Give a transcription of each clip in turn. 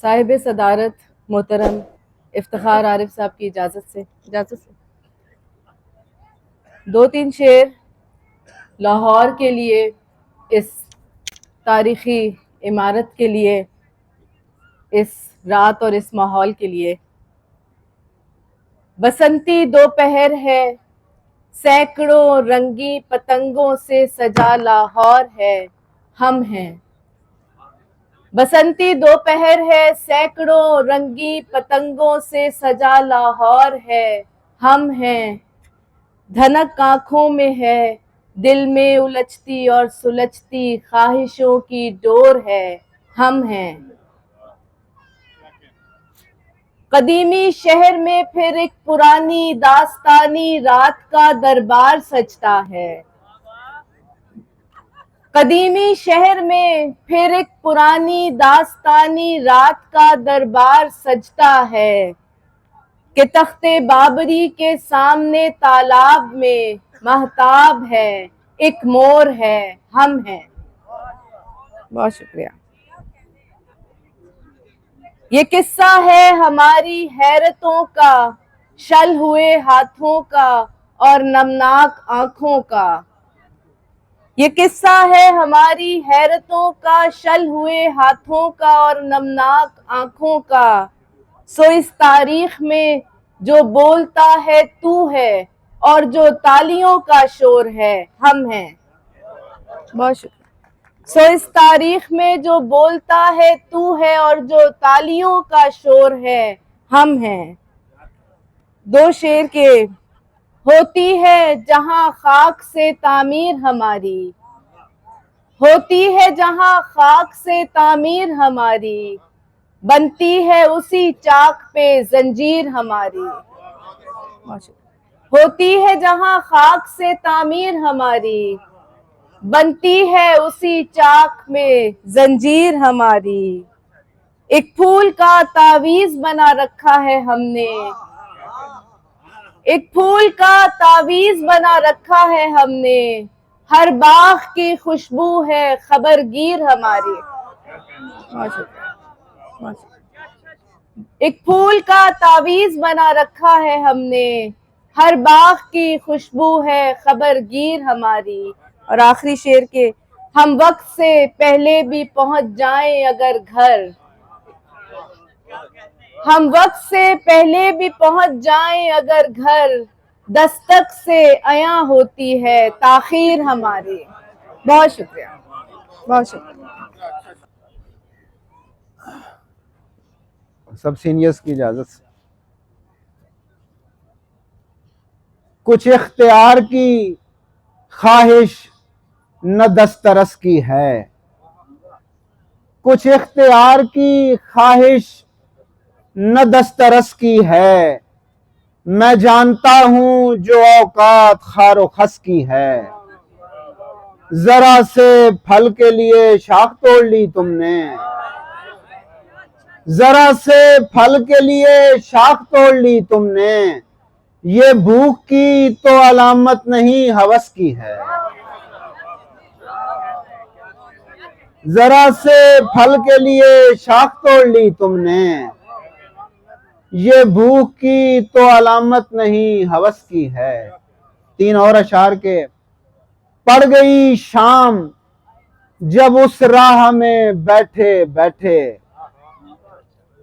साहिब सदारत मोहतरम इफ्तिखार आरिफ साहब की इजाज़त से दो तीन शेर लाहौर के लिए, इस तारीख़ी इमारत के लिए, इस रात और इस माहौल के लिए। बसंती दोपहर है, सैकड़ों रंगी पतंगों से सजा लाहौर है, हम हैं। बसंती दोपहर है, सैकड़ों रंगी पतंगों से सजा लाहौर है, हम हैं। धनक आंखों में है, दिल में उलझती और सुलझती ख्वाहिशों की डोर है, हम हैं। कदीमी शहर में फिर एक पुरानी दास्तानी रात का दरबार सजता है। कदीमी शहर में फिर एक पुरानी दास्तानी रात का दरबार सजता है कि तख्ते बाबरी के सामने तालाब में महताब है, एक मोर है, हम हैं। बहुत शुक्रिया। ये किस्सा है हमारी हैरतों का, शल हुए हाथों का और नमनाक आंखों का। ये किस्सा है हमारी हैरतों का, शल हुए हाथों का और नमनाक आंखों का। सो इस तारीख में जो बोलता है तू है और जो तालियों का शोर है, हम हैं। बहुत शुक्रिया। सो इस तारीख में जो बोलता है तू है और जो तालियों का शोर है, हम हैं। दो शेर के। होती है जहां खाक से तामीर हमारी, होती है जहां खाक से तामीर हमारी, बनती है उसी चाक पे जंजीर हमारी। होती है जहां खाक से तामीर हमारी, बनती है उसी चाक में जंजीर हमारी। एक फूल का तावीज बना रखा है हमने, एक फूल का तावीज बना रखा है हमने, हर बाग की खुशबू है खबरगीर हमारी। एक फूल का तावीज बना रखा है हमने, हर बाग की खुशबू है खबरगीर हमारी। और आखिरी शेर के। हम वक्त से पहले भी पहुंच जाएं अगर घर, हम वक्त से पहले भी पहुंच जाएं अगर घर, दस्तक से अया होती है ताखीर हमारी। बहुत शुक्रिया, बहुत शुक्रिया। सब सीनियर्स की इजाजत से। कुछ इख्तियार की ख्वाहिश न दस्तरस की है, कुछ इख्तियार की ख्वाहिश न दस्तरस की है। मैं जानता हूं जो औकात खारो खस की है। जरा से फल के लिए शाख तोड़ ली तुमने, जरा से फल के लिए शाख तोड़ ली तुमने। ये भूख की तो अलामत नहीं हवस की है। जरा से फल के लिए शाख तोड़ ली तुमने, ये भूख की तो अलामत नहीं हवस की है। तीन और अशार के। पड़ गई शाम जब उस राह में बैठे बैठे,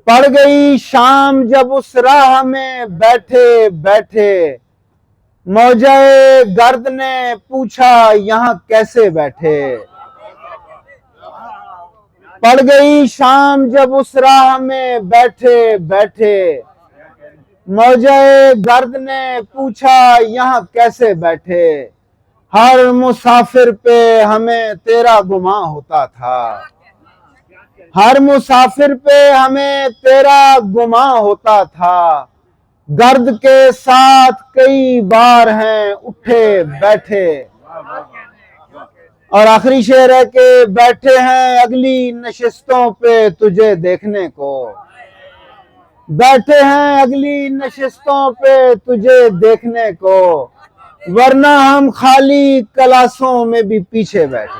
पड़ गई शाम जब उस राह में बैठे बैठे। मौजे गर्द ने पूछा यहाँ कैसे बैठे। पड़ गई शाम जब उस राह में बैठे बैठे। मौजे गर्द ने पूछा यहाँ कैसे बैठे। हर मुसाफिर पे हमें तेरा गुमां होता था, हर मुसाफिर पे हमें तेरा गुमां होता था। गर्द के साथ कई बार हैं उठे बैठे। और आखिरी शेर है कि बैठे हैं अगली नशिस्तों पे तुझे देखने को, बैठे हैं अगली नशिस्तों पे तुझे देखने को। वरना हम खाली क्लासों में भी पीछे बैठे।